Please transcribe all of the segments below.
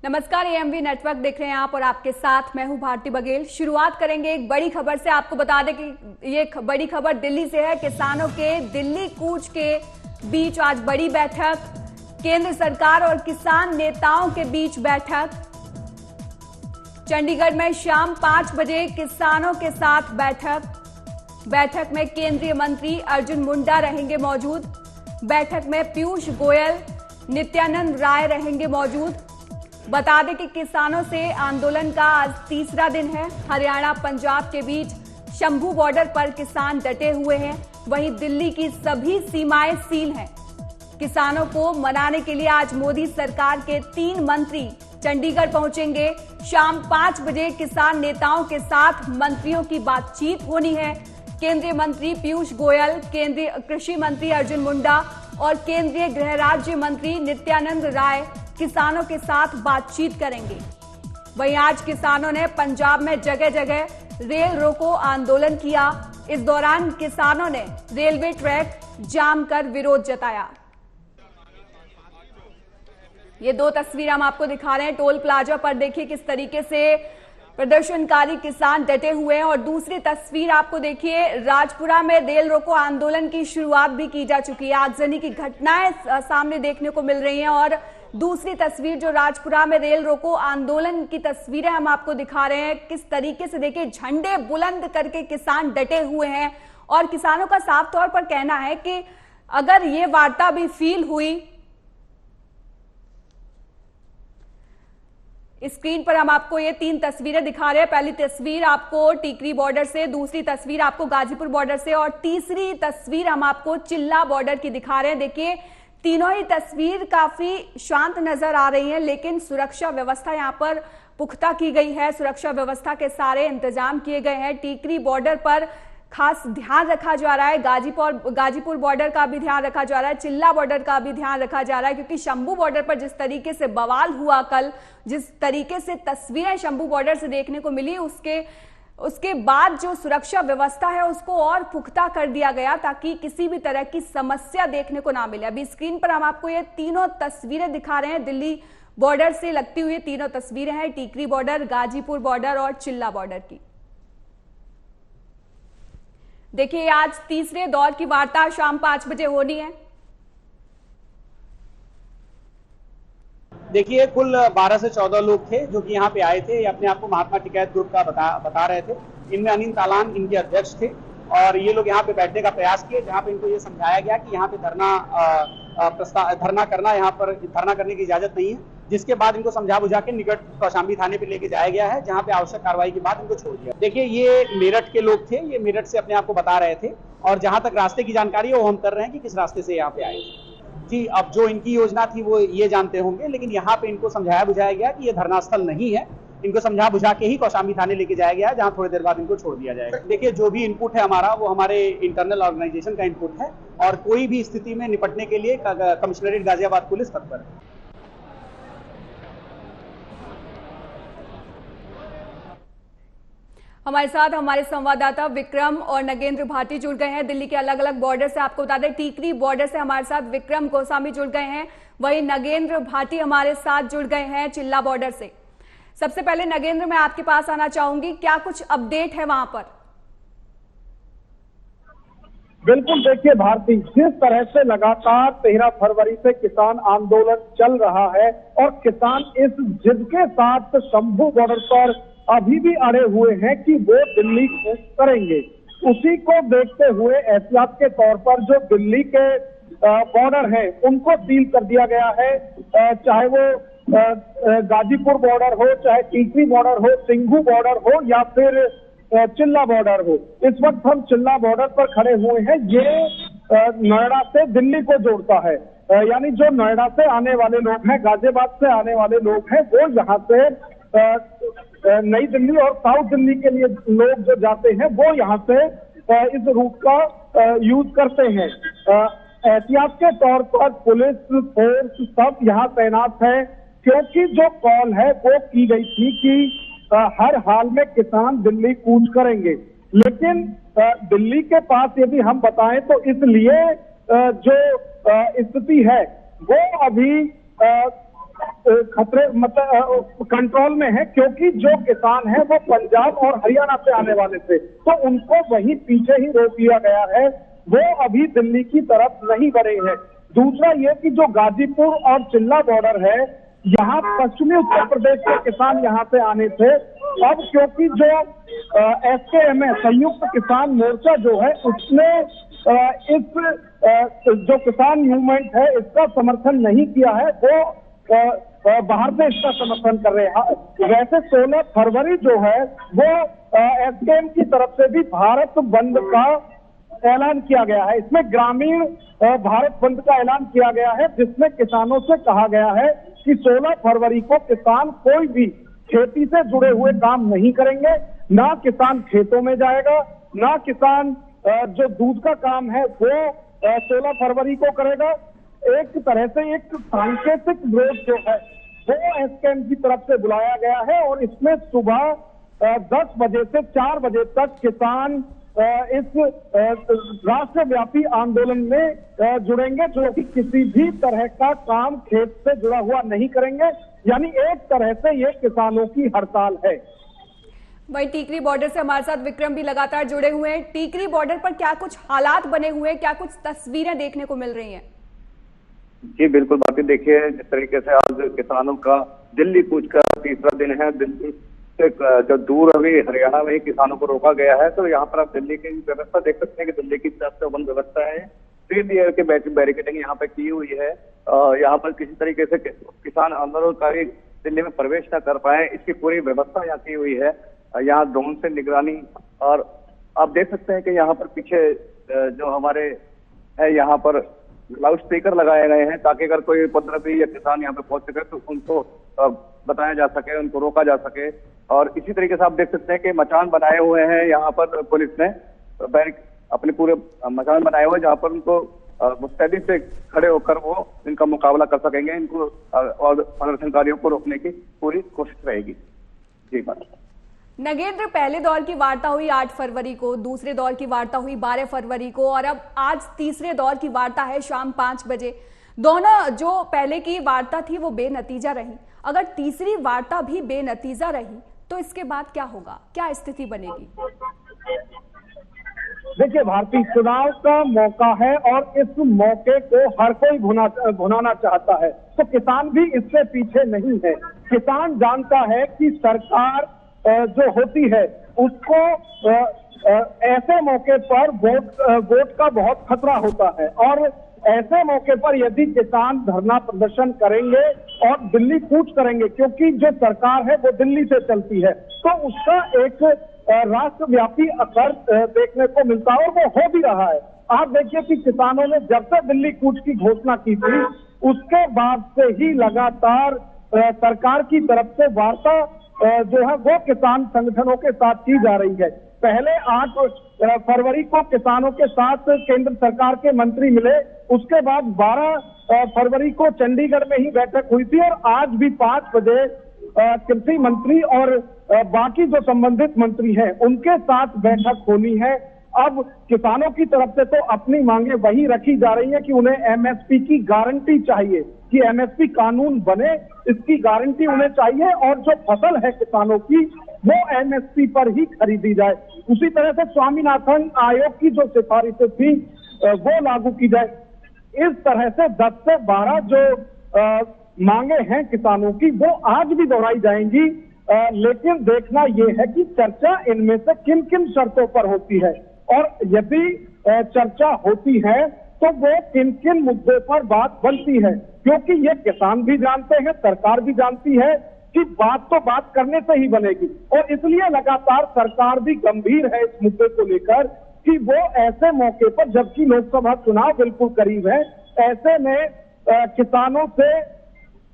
नमस्कार, AMV network देख रहे हैं आप और आपके साथ मैं हूं भारती बघेल। शुरुआत करेंगे एक बड़ी खबर से। आपको बता दें कि ये बड़ी खबर दिल्ली से है। किसानों के दिल्ली कूच के बीच आज बड़ी बैठक, केंद्र सरकार और किसान नेताओं के बीच बैठक। चंडीगढ़ में शाम 5 बजे किसानों के साथ बैठक में केंद्रीय मंत्री अर्जुन मुंडा रहेंगे मौजूद। बैठक में पीयूष गोयल, नित्यानंद राय रहेंगे मौजूद। बता दें कि किसानों से आंदोलन का आज तीसरा दिन है। हरियाणा पंजाब के बीच शंभू बॉर्डर पर किसान डटे हुए हैं। वहीं दिल्ली की सभी सीमाएं सील हैं। किसानों को मनाने के लिए आज मोदी सरकार के 3 मंत्री चंडीगढ़ पहुंचेंगे। शाम 5 बजे किसान नेताओं के साथ मंत्रियों की बातचीत होनी है। केंद्रीय मंत्री पीयूष गोयल, केंद्रीय कृषि मंत्री अर्जुन मुंडा और केंद्रीय गृह राज्य मंत्री नित्यानंद राय किसानों के साथ बातचीत करेंगे। वहीं आज किसानों ने पंजाब में जगह जगह रेल रोको आंदोलन किया। इस दौरान किसानों ने रेलवे ट्रैक जाम कर विरोध जताया। ये 2 तस्वीर हम आपको दिखा रहे हैं। टोल प्लाजा पर देखिए किस तरीके से प्रदर्शनकारी किसान डटे हुए हैं। और दूसरी तस्वीर आपको देखिए, राजपुरा में रेल रोको आंदोलन की शुरुआत भी की जा चुकी है। आगजनी की घटनाएं सामने देखने को मिल रही हैं। और दूसरी तस्वीर जो राजपुरा में रेल रोको आंदोलन की तस्वीरें हम आपको दिखा रहे हैं। किस तरीके से देखिए झंडे बुलंद करके किसान डटे हुए हैं। और किसानों का साफ तौर पर कहना है कि अगर ये वार्ता भी फील हुई, स्क्रीन पर हम आपको ये 3 तस्वीरें दिखा रहे हैं। पहली तस्वीर आपको टिकरी बॉर्डर से, दूसरी तस्वीर आपको गाजीपुर बॉर्डर से और तीसरी तस्वीर हम आपको चिल्ला बॉर्डर की दिखा रहे हैं। देखिए तीनों ही तस्वीर काफी शांत नजर आ रही है, लेकिन सुरक्षा व्यवस्था यहां पर पुख्ता की गई है। सुरक्षा व्यवस्था के सारे इंतजाम किए गए हैं। टिकरी बॉर्डर पर खास ध्यान रखा जा रहा है। गाजीपुर बॉर्डर का भी ध्यान रखा जा रहा है। चिल्ला बॉर्डर का भी ध्यान रखा जा रहा है, क्योंकि शंभू बॉर्डर पर जिस तरीके से बवाल हुआ कल, जिस तरीके से तस्वीरें शंभू बॉर्डर से देखने को मिली, उसके बाद जो सुरक्षा व्यवस्था है उसको और पुख्ता कर दिया गया ताकि किसी भी तरह की समस्या देखने को ना मिले। अभी स्क्रीन पर हम आपको ये तीनों तस्वीरें दिखा रहे हैं। दिल्ली बॉर्डर से लगती हुई तीनों तस्वीरें हैं, टिकरी बॉर्डर, गाजीपुर बॉर्डर और चिल्ला बॉर्डर की। देखिए आज तीसरे दौर की वार्ता शाम 5 बजे होनी है। देखिए कुल 12 से 14 लोग थे जो कि यहाँ पे आए थे। ये अपने आप को महात्मा टिकैत ग्रुप का बता रहे थे। इनमें अनिल तालान इनके अध्यक्ष थे और ये लोग यहाँ पे बैठने का प्रयास किए, जहाँ पे इनको ये समझाया गया कि यहाँ पे धरना करने की इजाजत नहीं है। जिसके बाद इनको समझा बुझा के निकट कौशाम्बी थाने पे लेके जाया गया है, जहाँ पे आवश्यक कार्रवाई के बाद इनको छोड़ दिया। देखिए ये मेरठ के लोग थे, ये मेरठ से अपने आप को बता रहे थे और जहाँ तक रास्ते की जानकारी है वो हम कर रहे हैं कि किस रास्ते से यहाँ पे आए जी। अब जो इनकी योजना थी वो ये जानते होंगे, लेकिन यहाँ पे इनको समझाया बुझाया गया कि ये धरना स्थल नहीं है। इनको समझा बुझा के ही कौशाम्बी थाने लेके जाया गया है, जहाँ थोड़ी देर बाद इनको छोड़ दिया जाएगा। देखिए जो भी इनपुट है हमारा, वो हमारे इंटरनल ऑर्गेनाइजेशन का इनपुट है और कोई भी स्थिति में निपटने के लिए कमिश्नरेट गाजियाबाद पुलिस तत्पर है। हमारे साथ हमारे संवाददाता विक्रम और नगेंद्र भाटी जुड़ गए हैं दिल्ली के अलग अलग बॉर्डर से। आपको बता दें टिकरी बॉर्डर से हमारे साथ विक्रम गोस्वामी जुड़ गए हैं, वहीं नगेंद्र भाटी हमारे साथ जुड़ गए हैं चिल्ला बॉर्डर से। सबसे पहले नगेंद्र, मैं आपके पास आना चाहूंगी, क्या कुछ अपडेट है वहां पर? बिल्कुल, देखिए भारती, जिस तरह से लगातार 13 फरवरी से किसान आंदोलन चल रहा है और किसान इस जिद के साथ शंभू बॉर्डर पर अभी भी अड़े हुए हैं कि वो दिल्ली करेंगे, उसी को देखते हुए एहतियात के तौर पर जो दिल्ली के बॉर्डर है उनको सील कर दिया गया है। चाहे वो गाजीपुर बॉर्डर हो, चाहे टिकरी बॉर्डर हो, सिंघू बॉर्डर हो या फिर चिल्ला बॉर्डर हो। इस वक्त हम चिल्ला बॉर्डर पर खड़े हुए हैं। ये नोएडा से दिल्ली को जोड़ता है, यानी जो नोएडा से आने वाले लोग हैं, गाजियाबाद से आने वाले लोग हैं, वो यहाँ से नई दिल्ली और साउथ दिल्ली के लिए लोग जो जाते हैं वो यहाँ से इस रूट का यूज करते हैं। एहतियात के तौर पर पुलिस फोर्स सब यहाँ तैनात है, क्योंकि जो कॉल है वो की गई थी कि हर हाल में किसान दिल्ली कूच करेंगे। लेकिन दिल्ली के पास यदि हम बताएं तो इसलिए जो स्थिति है वो अभी खतरे मतलब कंट्रोल में है, क्योंकि जो किसान है वो पंजाब और हरियाणा से आने वाले थे, तो उनको वहीं पीछे ही रोक लिया गया है, वो अभी दिल्ली की तरफ नहीं बढ़े हैं। दूसरा ये कि जो गाजीपुर और चिल्ला बॉर्डर है, यहाँ पश्चिमी उत्तर प्रदेश के किसान यहाँ से आने थे, अब क्योंकि जो SKM संयुक्त किसान मोर्चा जो है उसने इस जो किसान मूवमेंट है इसका समर्थन नहीं किया है, वो बाहर से इसका समर्थन कर रहे हैं। वैसे 16 फरवरी जो है वो SKM की तरफ से भी भारत बंद का ऐलान किया गया है। इसमें ग्रामीण भारत बंद का ऐलान किया गया है, जिसमें किसानों से कहा गया है कि 16 फरवरी को किसान कोई भी खेती से जुड़े हुए काम नहीं करेंगे, ना किसान खेतों में जाएगा, ना किसान जो दूध का काम है वो 16 फरवरी को करेगा। एक तरह से एक सांकेतिक विरोध जो है वो SKM की तरफ से बुलाया गया है और इसमें सुबह 10 बजे से 4 बजे तक किसान इस राष्ट्रव्यापी आंदोलन में जुड़ेंगे, जो कि किसी भी तरह का काम खेत से जुड़ा हुआ नहीं करेंगे। यानी एक तरह से ये किसानों की हड़ताल है। वहीं टीकरी बॉर्डर से हमारे साथ विक्रम भी लगातार जुड़े हुए हैं। टीकरी बॉर्डर पर क्या कुछ हालात बने हुए हैं, क्या कुछ तस्वीरें देखने को मिल रही हैं? जी बिल्कुल बाकी देखिए, जिस तरीके से आज किसानों का दिल्ली कूच का तीसरा दिन है, दिल्ली से जो दूर अभी हरियाणा में ही किसानों को रोका गया है, तो यहाँ पर आप दिल्ली की व्यवस्था देख सकते हैं कि दिल्ली की तरफ से वन व्यवस्था है, 3 लेयर के बैरिकेडिंग यहाँ पे की हुई है। यहाँ पर किसी तरीके से किसान आंदोलनकारी दिल्ली में प्रवेश न कर पाए, इसकी पूरी व्यवस्था यहाँ की हुई है। यहाँ ड्रोन से निगरानी, और आप देख सकते हैं कि यहाँ पर पीछे जो हमारे है यहाँ पर लाउड स्पीकर लगाए गए हैं, ताकि अगर कोई उपद्रवी या किसान यहाँ पे पहुंच सके तो उनको बताया जा सके, उनको रोका जा सके। और इसी तरीके से आप देख सकते हैं कि मचान बनाए हुए हैं यहाँ पर पुलिस ने, अपने पूरे मचान बनाए हुए जहाँ पर उनको मुस्तैदी से खड़े होकर वो इनका मुकाबला कर सकेंगे, इनको और प्रदर्शनकारियों को रोकने की पूरी कोशिश रहेगी। जी बात नगेंद्र, पहले दौर की वार्ता हुई 8 फरवरी को, दूसरे दौर की वार्ता हुई 12 फरवरी को और अब आज तीसरे दौर की वार्ता है शाम 5 बजे। दोनों जो पहले की वार्ता थी वो बेनतीजा रही, अगर तीसरी वार्ता भी बेनतीजा रही तो इसके बाद क्या होगा, क्या स्थिति बनेगी? देखिए भारतीय, चुनाव का मौका है और इस मौके को हर कोई भुनाना चाहता है, तो किसान भी इससे पीछे नहीं है। किसान जानता है कि सरकार जो होती है उसको ऐसे मौके पर वोट का बहुत खतरा होता है, और ऐसे मौके पर यदि किसान धरना प्रदर्शन करेंगे और दिल्ली कूच करेंगे, क्योंकि जो सरकार है वो दिल्ली से चलती है, तो उसका एक राष्ट्रव्यापी असर देखने को मिलता है और वो हो भी रहा है। आप देखिए कि किसानों ने जब से दिल्ली कूच की घोषणा की थी उसके बाद से ही लगातार सरकार की तरफ से वार्ता जो है वो किसान संगठनों के साथ की जा रही है। पहले 8 फरवरी को किसानों के साथ केंद्र सरकार के मंत्री मिले, उसके बाद 12 फरवरी को चंडीगढ़ में ही बैठक हुई थी और आज भी 5 बजे कृषि मंत्री और बाकी जो संबंधित मंत्री हैं उनके साथ बैठक होनी है। अब किसानों की तरफ से तो अपनी मांगे वही रखी जा रही है कि उन्हें एमएसपी की गारंटी चाहिए, कि एमएसपी कानून बने, इसकी गारंटी उन्हें चाहिए और जो फसल है किसानों की वो एमएसपी पर ही खरीदी जाए। उसी तरह से स्वामीनाथन आयोग की जो सिफारिशें थी वो लागू की जाए। इस तरह से 10 से 12 जो मांगे हैं किसानों की वो आज भी दोहराई जाएंगी, लेकिन देखना ये है कि चर्चा इनमें से किन किन शर्तों पर होती है, और यदि चर्चा होती है तो वो किन किन मुद्दों पर बात बनती है, क्योंकि ये किसान भी जानते हैं, सरकार भी जानती है कि बात तो बात करने से ही बनेगी, और इसलिए लगातार सरकार भी गंभीर है इस मुद्दे को लेकर कि वो ऐसे मौके पर, जबकि लोकसभा चुनाव बिल्कुल करीब है, ऐसे में किसानों से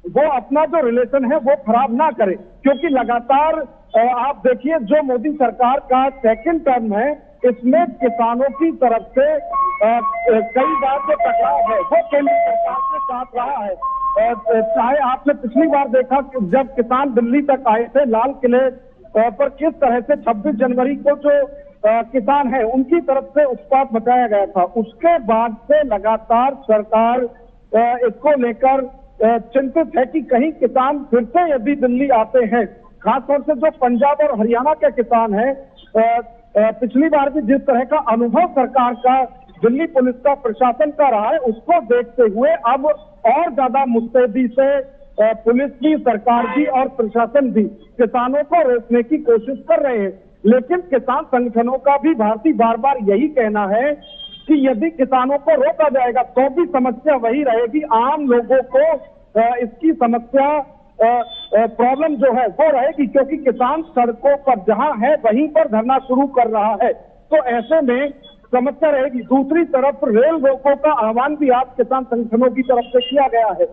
वो अपना जो रिलेशन है वो खराब ना करे, क्योंकि लगातार आप देखिए जो मोदी सरकार का सेकंड टर्म है इसमें किसानों की तरफ से कई बार जो टकराव है वो केंद्र सरकार के साथ रहा है। चाहे आपने पिछली बार देखा कि जब किसान दिल्ली तक आए थे, लाल किले पर किस तरह से 26 जनवरी को जो किसान है उनकी तरफ से उत्पात मचाया गया था, उसके बाद से लगातार सरकार इसको लेकर चिंतित है कि कहीं किसान फिर से यदि दिल्ली आते हैं, खासतौर से जो पंजाब और हरियाणा के किसान हैं, पिछली बार भी जिस तरह का अनुभव सरकार का, दिल्ली पुलिस का, प्रशासन का रहा है, उसको देखते हुए अब और ज्यादा मुस्तैदी से पुलिस भी, सरकार भी और प्रशासन भी किसानों को रोकने की कोशिश कर रहे हैं। लेकिन किसान संगठनों का भी भारती बार बार यही कहना है कि यदि किसानों को रोका जाएगा तो भी समस्या वही रहेगी, आम लोगों को इसकी समस्या प्रॉब्लम जो है वो रहेगी, क्योंकि किसान सड़कों पर जहां है वहीं पर धरना शुरू कर रहा है, तो ऐसे में समस्या रहेगी। दूसरी तरफ रेल रोको का आह्वान भी आज किसान संगठनों की तरफ से किया गया है।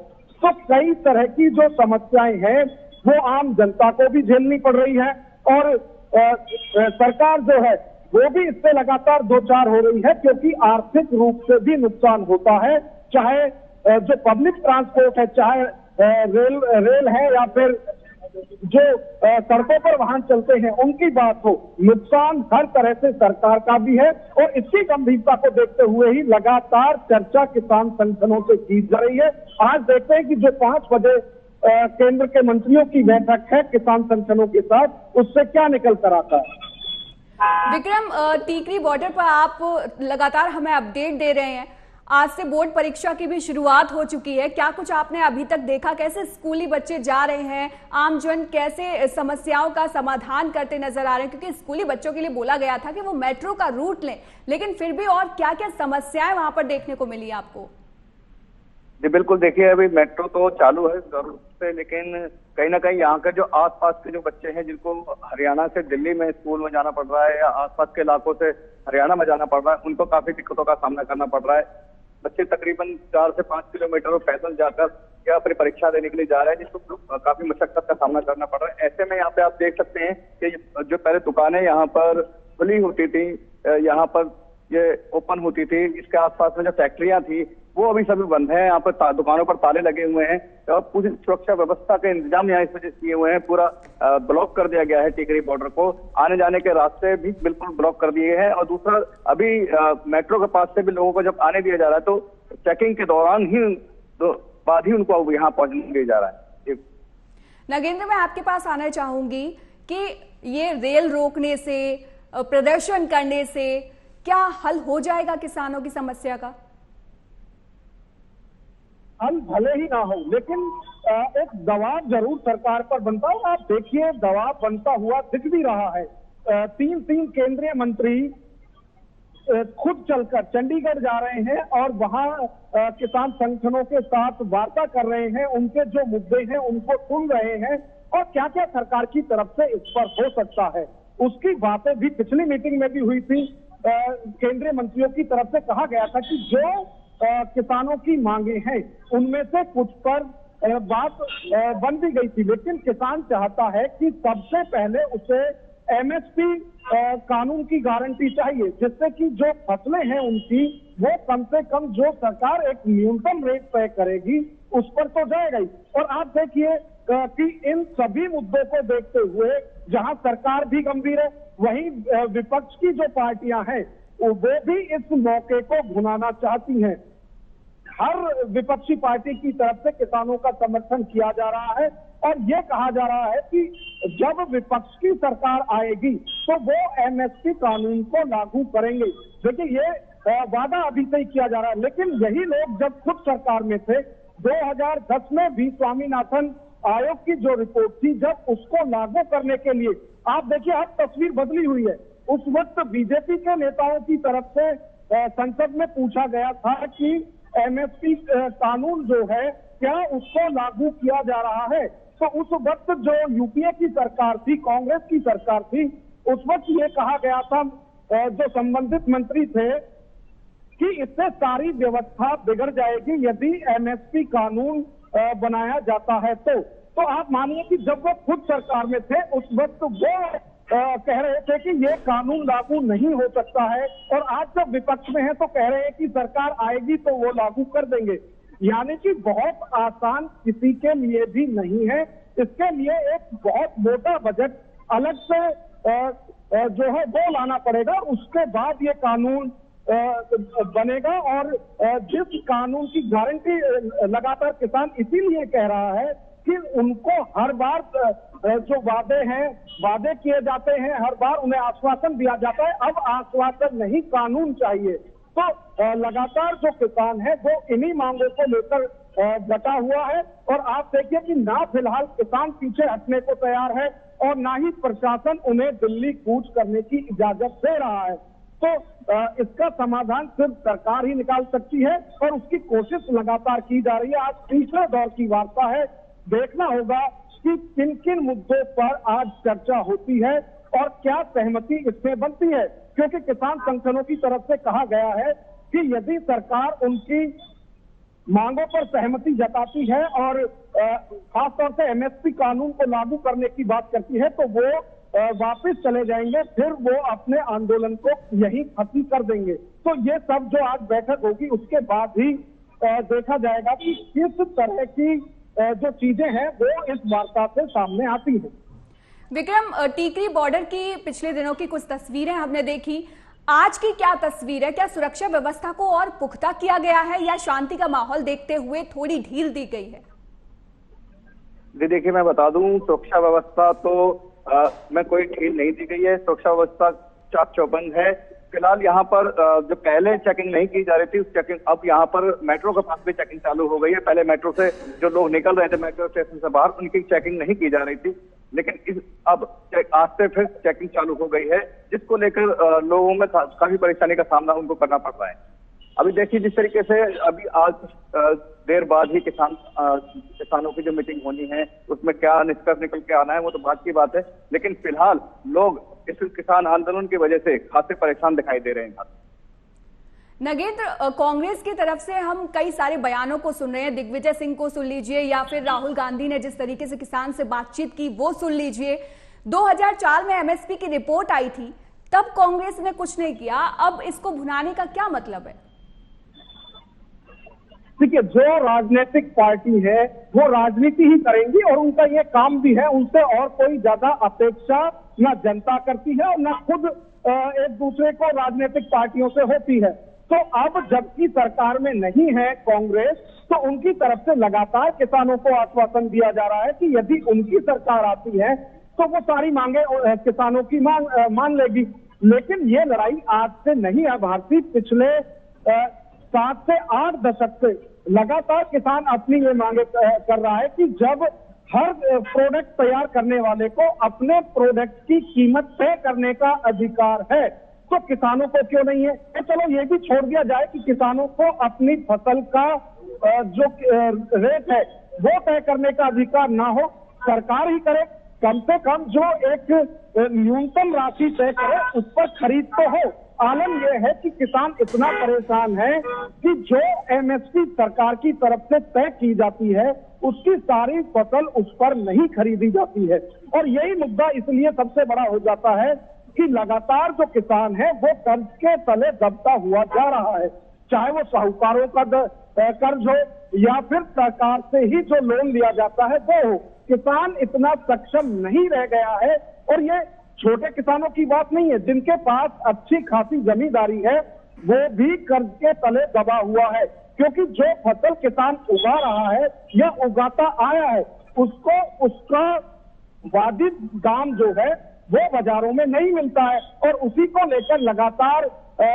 तो कई तरह की जो समस्याएं हैं वो आम जनता को भी झेलनी पड़ रही है और सरकार जो है वो भी इससे लगातार दो चार हो रही है, क्योंकि आर्थिक रूप से भी नुकसान होता है। चाहे जो पब्लिक ट्रांसपोर्ट है, चाहे रेल है या फिर जो सड़कों पर वाहन चलते हैं उनकी बात हो, नुकसान हर तरह से सरकार का भी है। और इसकी गंभीरता को देखते हुए ही लगातार चर्चा किसान संगठनों से की जा रही है। आज देखते हैं कि जो 5 बजे केंद्र के मंत्रियों की बैठक है किसान संगठनों के साथ, उससे क्या निकल कर आता है। विक्रम, टीकरी बॉर्डर पर आप लगातार हमें अपडेट दे रहे हैं। आज से बोर्ड परीक्षा की भी शुरुआत हो चुकी है, क्या कुछ आपने अभी तक देखा? कैसे स्कूली बच्चे जा रहे हैं, आमजन कैसे समस्याओं का समाधान करते नजर आ रहे हैं? क्योंकि स्कूली बच्चों के लिए बोला गया था कि वो मेट्रो का रूट लें, लेकिन फिर भी और क्या क्या समस्याएं वहां पर देखने को मिली आपको? जी बिल्कुल, देखिए अभी मेट्रो तो चालू है जरूर से, लेकिन कहीं ना कहीं यहाँ के जो आसपास के जो बच्चे हैं जिनको हरियाणा से दिल्ली में स्कूल में जाना पड़ रहा है या आसपास के इलाकों से हरियाणा में जाना पड़ रहा है, उनको काफी दिक्कतों का सामना करना पड़ रहा है। बच्चे तकरीबन 4 से 5 किलोमीटर पैदल जाकर या अपनी परीक्षा देने के लिए जा रहे हैं, जिसको काफी मशक्कत का सामना करना पड़ रहा है। ऐसे में यहाँ पे आप देख सकते हैं कि जो पहले दुकानें यहाँ पर खुली होती थी, यहाँ पर ये ओपन होती थी, इसके आसपास में जो फैक्ट्रियां थी वो अभी सभी बंद है। यहाँ पर दुकानों पर ताले लगे हुए हैं और पूरी सुरक्षा व्यवस्था के इंतजाम यहाँ इस वजह से किए हुए हैं। पूरा ब्लॉक कर दिया गया है टीकरी बॉर्डर को, आने जाने के रास्ते भी बिल्कुल ब्लॉक कर दिए हैं। और दूसरा, अभी मेट्रो के पास से भी लोगों को जब आने दिया जा रहा है तो चेकिंग के दौरान ही बाद ही उनको यहाँ पहुंचने दिया जा रहा है। नागेंद्र, मैं आपके पास आना चाहूंगी कि ये रेल रोकने से, प्रदर्शन करने से क्या हल हो जाएगा किसानों की समस्या का? हल भले ही ना हो, लेकिन एक दबाव जरूर सरकार पर बनता है। आप देखिए, दबाव बनता हुआ दिख भी रहा है। 3 केंद्रीय मंत्री खुद चलकर चंडीगढ़ जा रहे हैं और वहां किसान संगठनों के साथ वार्ता कर रहे हैं, उनके जो मुद्दे हैं उनको सुन रहे हैं और क्या क्या सरकार की तरफ से इस पर हो सकता है उसकी बातें भी पिछली मीटिंग में भी हुई थी। केंद्रीय मंत्रियों की तरफ से कहा गया था कि जो किसानों की मांगे हैं उनमें से कुछ पर बात बन भी गई थी, लेकिन किसान चाहता है कि सबसे पहले उसे एमएसपी कानून की गारंटी चाहिए, जिससे कि जो फसलें हैं उनकी वो कम से कम जो सरकार एक न्यूनतम रेट तय करेगी उस पर तो जाएगा ही। और आप देखिए कि इन सभी मुद्दों को देखते हुए जहां सरकार भी गंभीर है, वहीं विपक्ष की जो पार्टियां हैं वो भी इस मौके को भुनाना चाहती हैं। हर विपक्षी पार्टी की तरफ से किसानों का समर्थन किया जा रहा है और यह कहा जा रहा है कि जब विपक्ष की सरकार आएगी तो वो एमएसपी कानून को लागू करेंगे। देखिए, ये वादा अभी से ही किया जा रहा है, लेकिन यही लोग जब खुद सरकार में थे 2010 में भी स्वामीनाथन आयोग की जो रिपोर्ट थी, जब उसको लागू करने के लिए आप देखिए अब तस्वीर बदली हुई है। उस वक्त बीजेपी के नेताओं की तरफ से संसद में पूछा गया था कि एमएसपी कानून जो है क्या उसको लागू किया जा रहा है, तो उस वक्त जो यूपीए की सरकार थी, कांग्रेस की सरकार थी, उस वक्त ये कहा गया था जो संबंधित मंत्री थे कि इससे सारी व्यवस्था बिगड़ जाएगी यदि एमएसपी कानून बनाया जाता है। तो आप मानिए कि जब वो खुद सरकार में थे उस वक्त वो कह रहे थे कि ये कानून लागू नहीं हो सकता है, और आज जब विपक्ष में है तो कह रहे हैं कि सरकार आएगी तो वो लागू कर देंगे। यानी कि बहुत आसान किसी के लिए भी नहीं है। इसके लिए एक बहुत मोटा बजट अलग से जो है वो लाना पड़ेगा, उसके बाद ये कानून बनेगा। और जिस कानून की गारंटी लगातार किसान इसीलिए कह रहा है कि उनको हर बार जो वादे किए जाते हैं, हर बार उन्हें आश्वासन दिया जाता है, अब आश्वासन नहीं कानून चाहिए। तो लगातार जो किसान है वो इन्हीं मांगों को लेकर डटा हुआ है। और आप देखिए कि ना फिलहाल किसान पीछे हटने को तैयार है और ना ही प्रशासन उन्हें दिल्ली कूच करने की इजाजत दे रहा है। तो इसका समाधान सिर्फ सरकार ही निकाल सकती है और उसकी कोशिश लगातार की जा रही है। आज तीसरे दौर की वार्ता है, देखना होगा कि किन किन मुद्दों पर आज चर्चा होती है और क्या सहमति इसमें बनती है। क्योंकि किसान संगठनों की तरफ से कहा गया है कि यदि सरकार उनकी मांगों पर सहमति जताती है और खासतौर से एमएसपी कानून को लागू करने की बात करती है तो वो वापस चले जाएंगे, फिर वो अपने आंदोलन को यहीं खत्म कर देंगे। तो ये सब जो आज बैठक होगी उसके बाद ही देखा जाएगा कि किस तरह की जो चीजें हैं वो इस वार्ता से सामने आती हैं। विक्रम, टीकरी बॉर्डर की पिछले दिनों की कुछ तस्वीरें हमने देखी, आज की क्या तस्वीर है? क्या सुरक्षा व्यवस्था को और पुख्ता किया गया है या शांति का माहौल देखते हुए थोड़ी ढील दी गई है? जी देखिए, मैं बता दूं, सुरक्षा व्यवस्था तो में कोई ढील नहीं दी गई है। सुरक्षा व्यवस्था चाक चौबंद है। फिलहाल यहाँ पर जो पहले चेकिंग नहीं की जा रही थी, उस चेकिंग अब यहाँ पर मेट्रो के पास भी चेकिंग चालू हो गई है। पहले मेट्रो से जो लोग निकल रहे थे मेट्रो स्टेशन से बाहर, उनकी चेकिंग नहीं की जा रही थी, लेकिन अब आज से फिर चेकिंग चालू हो गई है, जिसको लेकर लोगों में काफी परेशानी का सामना उनको करना पड़ रहा है। अभी देखिए, जिस तरीके से अभी आज देर बाद ही किसानों की जो मीटिंग होनी है उसमें क्या निष्कर्ष निकल के आना है वो तो बात की बात है, लेकिन फिलहाल लोग इस किसान आंदोलन की वजह से खासे परेशान दिखाई दे रहे हैं। नगेंद्र, कांग्रेस की तरफ से हम कई सारे बयानों को सुन रहे हैं। दिग्विजय सिंह को सुन लीजिए या फिर राहुल गांधी ने जिस तरीके से किसान से बातचीत की वो सुन लीजिए। 2004 में एमएसपी की रिपोर्ट आई थी, तब कांग्रेस ने कुछ नहीं किया, अब इसको भुनाने का क्या मतलब है? देखिए, जो राजनीतिक पार्टी है वो राजनीति ही करेंगी और उनका ये काम भी है। उनसे और कोई ज्यादा अपेक्षा न जनता करती है और न खुद एक दूसरे को राजनीतिक पार्टियों से होती है। तो अब जबकि सरकार में नहीं है कांग्रेस, तो उनकी तरफ से लगातार किसानों को आश्वासन दिया जा रहा है कि यदि उनकी सरकार आती है तो वो सारी मांगे किसानों की मान लेगी। लेकिन ये लड़ाई आज से नहीं है भारती, पिछले 7 से 8 दशक से लगातार किसान अपनी ये मांगे कर रहा है कि जब हर प्रोडक्ट तैयार करने वाले को अपने प्रोडक्ट की कीमत तय करने का अधिकार है तो किसानों को क्यों नहीं है? चलो ये भी छोड़ दिया जाए कि किसानों को अपनी फसल का जो रेट है वो तय करने का अधिकार ना हो, सरकार ही करे। कम से कम जो एक न्यूनतम राशि तय करे उस पर खरीद तो हो। आलम यह है कि किसान इतना परेशान है कि जो एमएसपी सरकार की तरफ से तय की जाती है उसकी सारी फसल उस पर नहीं खरीदी जाती है। और यही मुद्दा इसलिए सबसे बड़ा हो जाता है कि लगातार जो किसान है वो कर्ज के तले दबता हुआ जा रहा है, चाहे वो साहूकारों का कर्ज हो या फिर सरकार से ही जो लोन लिया जाता है वो हो। किसान इतना सक्षम नहीं रह गया है। और ये छोटे किसानों की बात नहीं है, जिनके पास अच्छी खासी जमींदारी है वो भी कर्ज के तले दबा हुआ है, क्योंकि जो फसल किसान उगा रहा है या उगाता आया है उसको उसका वाजिब दाम जो है वो बाजारों में नहीं मिलता है। और उसी को लेकर लगातार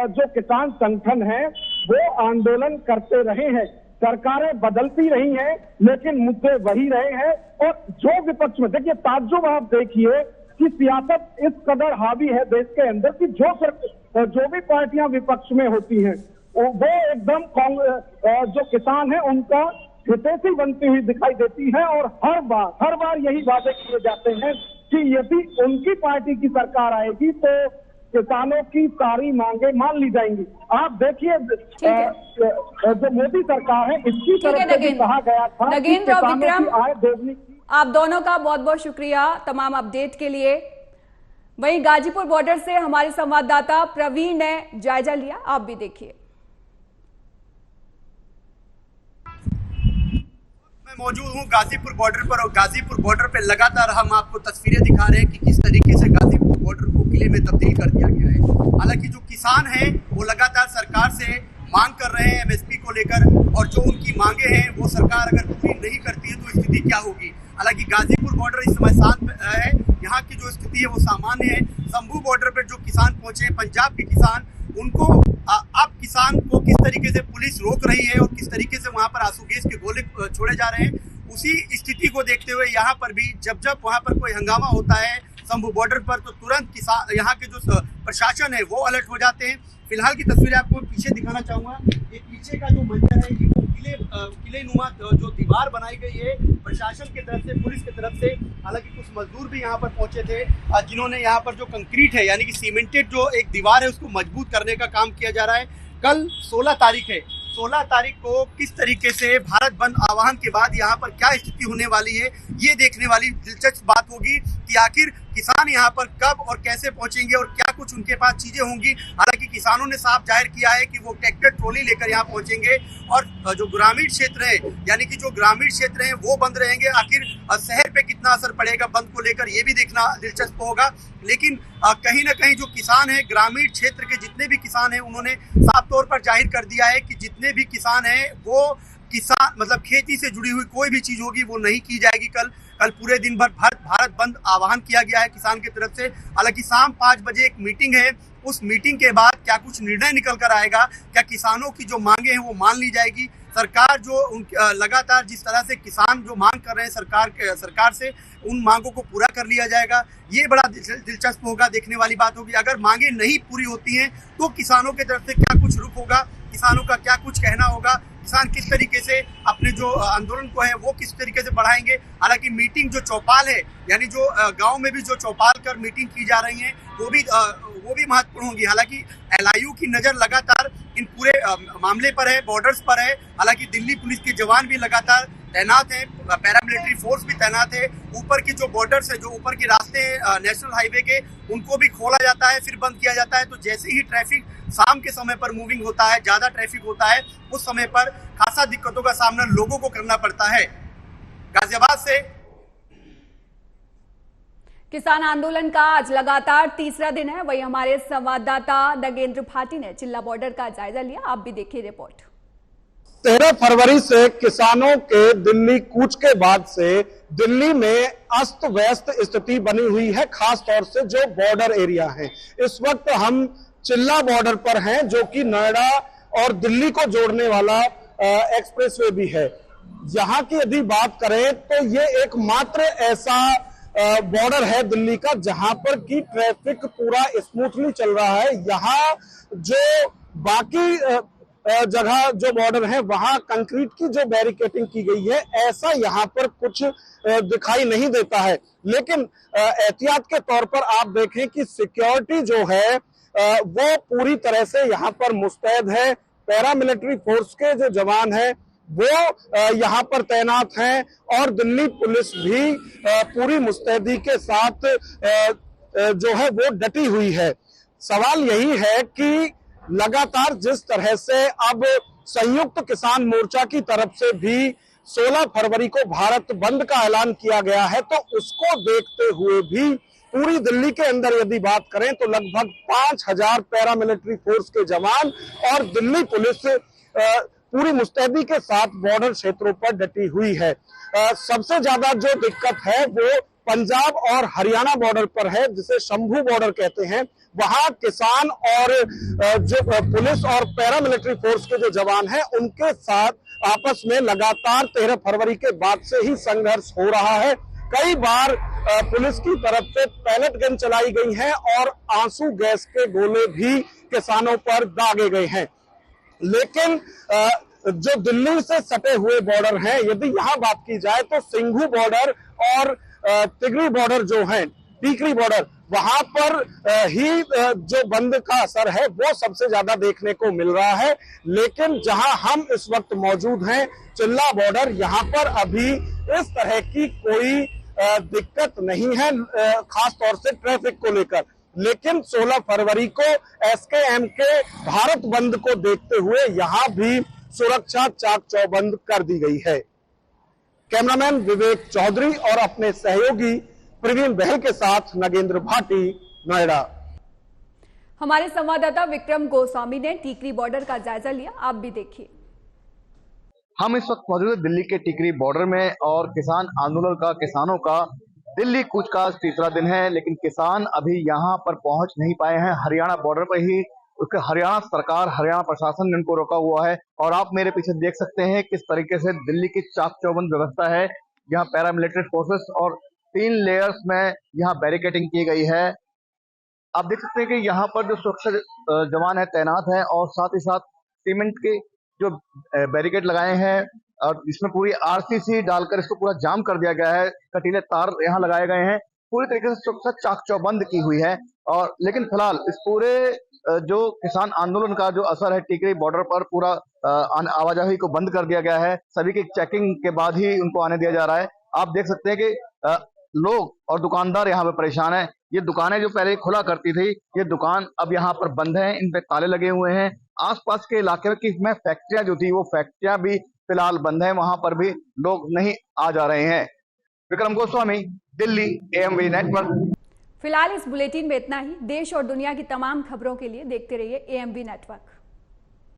जो किसान संगठन है वो आंदोलन करते रहे हैं। सरकारें बदलती रही हैं लेकिन मुद्दे वही रहे हैं। और जो विपक्ष में, देखिए ताज्जुब आप देखिए कि सियासत इस कदर हावी है देश के अंदर कि जो भी पार्टियां विपक्ष में होती हैं वो एकदम जो किसान है उनका हितैषी बनती हुई दिखाई देती है। और हर बार यही वादे किए जाते हैं कि यदि उनकी पार्टी की सरकार आएगी तो किसानों की सारी मांगे मान ली जाएंगी। आप देखिए जो मोदी सरकार है इसकी तरफ से भी कहा गया था कि किसानों की आय दोगुनी। आप दोनों का बहुत बहुत शुक्रिया तमाम अपडेट के लिए। वहीं गाजीपुर बॉर्डर से हमारे संवाददाता प्रवीण ने जायजा लिया, आप भी देखिए। मैं मौजूद हूं गाजीपुर बॉर्डर पर और गाजीपुर बॉर्डर पे लगातार हम आपको तस्वीरें दिखा रहे हैं कि किस तरीके से गाजीपुर बॉर्डर को किले में तब्दील कर दिया गया है। हालांकि जो किसान हैं वो लगातार सरकार से मांग कर रहे हैं एमएसपी को लेकर, और जो उनकी मांगे हैं वो सरकार अगर पूरी नहीं करती है तो स्थिति क्या होगी। हालांकि गाजीपुर बॉर्डर इस समय शांत है, यहाँ की जो स्थिति है वो सामान्य है। शंभू बॉर्डर पर जो किसान पहुंचे हैं, पंजाब के किसान, उनको अब किसान को किस तरीके से पुलिस रोक रही है और किस तरीके से वहां पर आंसू गैस के गोले छोड़े जा रहे हैं, उसी स्थिति को देखते हुए यहाँ पर भी जब वहां पर कोई हंगामा होता है शंभू बॉर्डर पर, तो तुरंत किसान, यहाँ के जो प्रशासन है वो अलर्ट हो जाते हैं। फिलहाल की तस्वीरें आपको पीछे दिखाना चाहूंगा। ये पीछे का जो मंजर है, ये वो किले नुमा जो दीवार बनाई गई है प्रशासन की तरफ से, पुलिस की तरफ से। हालांकि कुछ मजदूर भी यहाँ पर पहुंचे थे, जिन्होंने यहाँ पर जो कंक्रीट है यानी कि सीमेंटेड जो एक दीवार है उसको मजबूत करने का काम किया जा रहा है। कल 16 तारीख है, 16 तारीख को किस तरीके से भारत बंद आह्वान के बाद यहाँ पर क्या स्थिति होने वाली है, ये देखने वाली दिलचस्प बात होगी कि आखिर किसान यहाँ पर कब और कैसे पहुंचेंगे और क्या कुछ उनके पास चीजें होंगी। हालांकि किसानों ने साफ जाहिर किया है कि वो ट्रैक्टर ट्रॉली लेकर यहाँ पहुंचेंगे, और जो ग्रामीण क्षेत्र है यानी कि जो ग्रामीण क्षेत्र है वो बंद रहेंगे। आखिर शहर पे कितना असर पड़ेगा बंद को लेकर, ये भी देखना दिलचस्प होगा। लेकिन कहीं ना कहीं जो किसान है, ग्रामीण क्षेत्र के जितने भी किसान हैं, उन्होंने साफ तौर पर जाहिर कर दिया है कि जितने भी किसान हैं वो किसान मतलब खेती से जुड़ी हुई कोई भी चीज होगी वो नहीं की जाएगी। कल पूरे दिन भर भारत बंद आह्वान किया गया है किसान की तरफ से। हालांकि शाम 5 बजे एक मीटिंग है, उस मीटिंग के बाद क्या कुछ निर्णय निकल कर आएगा, क्या किसानों की जो मांगे हैं वो मान ली जाएगी, सरकार जो लगातार जिस तरह से किसान जो मांग कर रहे हैं सरकार से, उन मांगों को पूरा कर लिया जाएगा, ये बड़ा दिलचस्प होगा, देखने वाली बात होगी। अगर मांगे नहीं पूरी होती हैं तो किसानों की तरफ से क्या कुछ रुख होगा, किसानों का क्या कुछ कहना होगा, किसान किस तरीके से अपने जो आंदोलन को है वो किस तरीके से बढ़ाएंगे। हालांकि मीटिंग जो चौपाल है यानी जो गांव में भी जो चौपाल कर मीटिंग की जा रही है वो भी महत्वपूर्ण होगी। हालांकि एलआईयू की नजर लगातार इन पूरे मामले पर है, बॉर्डर्स पर है। हालांकि दिल्ली पुलिस के जवान भी लगातार तैनात हैं, पैरामिलिट्री फोर्स भी तैनात है। ऊपर की जो बॉर्डर्स है, जो ऊपर के रास्ते हैं नेशनल हाईवे के, उनको भी खोला जाता है, फिर बंद किया जाता है। तो जैसे ही ट्रैफिक शाम के समय पर मूविंग होता है, ज्यादा ट्रैफिक होता है, उस समय पर खासा दिक्कतों का सामना लोगों को करना पड़ता है। गाजियाबाद से किसान आंदोलन का आज लगातार तीसरा दिन है। वही हमारे संवाददाता नगेंद्र भाटी ने चिल्ला बॉर्डर का जायजा लिया, आप भी देखिए रिपोर्ट। 13 फरवरी से किसानों के दिल्ली कूच के बाद से दिल्ली में अस्त व्यस्त स्थिति बनी हुई है, खास तौर से जो बॉर्डर एरिया है। इस वक्त हम चिल्ला बॉर्डर पर हैं, जो कि नोएडा और दिल्ली को जोड़ने वाला एक्सप्रेसवे भी है। यहाँ की यदि बात करें तो ये एकमात्र ऐसा बॉर्डर है दिल्ली का जहां पर की ट्रैफिक पूरा स्मूथली चल रहा है। यहाँ जो बाकी जगह जो बॉर्डर है वहां कंक्रीट की जो बैरिकेडिंग की गई है, ऐसा यहाँ पर कुछ दिखाई नहीं देता है। लेकिन एहतियात के तौर पर आप देखें कि सिक्योरिटी जो है वो पूरी तरह से यहाँ पर मुस्तैद है। पैरामिलिट्री फोर्स के जो जवान हैं वो यहाँ पर तैनात हैं, और दिल्ली पुलिस भी पूरी मुस्तैदी के साथ जो है वो डटी हुई है। सवाल यही है कि लगातार जिस तरह से अब संयुक्त किसान मोर्चा की तरफ से भी 16 फरवरी को भारत बंद का ऐलान किया गया है, तो उसको देखते हुए भी पूरी दिल्ली के अंदर यदि बात करें तो लगभग 5000 पैरामिलिट्री फोर्स के जवान और दिल्ली पुलिस पूरी मुस्तैदी के साथ बॉर्डर क्षेत्रों पर डटी हुई है। सबसे ज्यादा जो दिक्कत है वो पंजाब और हरियाणा बॉर्डर पर है, जिसे शंभू बॉर्डर कहते हैं। वहां किसान और जो पुलिस और पैरामिलिट्री फोर्स के जो जवान हैं उनके साथ आपस में लगातार 13 फरवरी के बाद से ही संघर्ष हो रहा है। कई बार पुलिस की तरफ से पैलेट गन चलाई गई है और आंसू गैस के गोले भी किसानों पर दागे गए हैं। लेकिन जो दिल्ली से सटे हुए बॉर्डर हैं, यदि यहाँ बात की जाए तो सिंघू बॉर्डर और तिगरी बॉर्डर जो है, टीकरी बॉर्डर, वहां पर ही जो बंद का असर है वो सबसे ज्यादा देखने को मिल रहा है। लेकिन जहां हम इस वक्त मौजूद हैं, चिल्ला बॉर्डर, यहाँ पर अभी इस तरह की कोई दिक्कत नहीं है, खास तौर से ट्रैफिक को लेकर। लेकिन 16 फरवरी को एसकेएम के भारत बंद को देखते हुए यहाँ भी सुरक्षा चाक चौबंद कर दी गई है। कैमरामैन विवेक चौधरी और अपने सहयोगी प्रवीण बहल के साथ नगेंद्र भाटी, नोएडा। हमारे संवाददाता विक्रम गोस्वामी ने टीकरी बॉर्डर का जायजा लिया, आप भी देखिए। हम इस वक्त मौजूद हैं दिल्ली के टिकरी बॉर्डर में और किसान आंदोलन का, किसानों का दिल्ली कूच का तीसरा दिन है, लेकिन किसान अभी यहाँ पर पहुंच नहीं पाए हैं। हरियाणा बॉर्डर पर ही उसके हरियाणा सरकार, हरियाणा प्रशासन ने उनको रोका हुआ है। और आप मेरे पीछे देख सकते हैं किस तरीके से दिल्ली की चाक चौबंद व्यवस्था है। यहाँ पैरामिलिट्री फोर्सेस और 3 लेयर्स में यहाँ बैरिकेडिंग की गई है। आप देख सकते हैं कि यहाँ पर जो सुरक्षा जवान है तैनात है और साथ ही साथ सीमेंट के जो बैरिकेड लगाए हैं और इसमें पूरी आरसीसी डालकर इसको पूरा जाम कर दिया गया है। कटीले तार यहाँ लगाए गए हैं, पूरी तरीके से सुरक्षा चाक चौबंद की हुई है। और लेकिन फिलहाल इस पूरे जो किसान आंदोलन का जो असर है टिकरी बॉर्डर पर, पूरा आवाजाही को बंद कर दिया गया है। सभी की चेकिंग के बाद ही उनको आने दिया जा रहा है। आप देख सकते हैं कि लोग और दुकानदार यहाँ पे परेशान हैं। ये दुकानें जो पहले खुला करती थी, ये दुकान अब यहाँ पर बंद हैं, इन पे ताले लगे हुए हैं। आसपास के इलाके में फैक्ट्रियां जो थी वो फैक्ट्रियां भी फिलहाल बंद हैं, वहां पर भी लोग नहीं आ जा रहे हैं। Vikram Goswami, Delhi, AMV network. फिलहाल इस बुलेटिन में इतना ही। देश और दुनिया की तमाम खबरों के लिए देखते रहिए AMV नेटवर्क।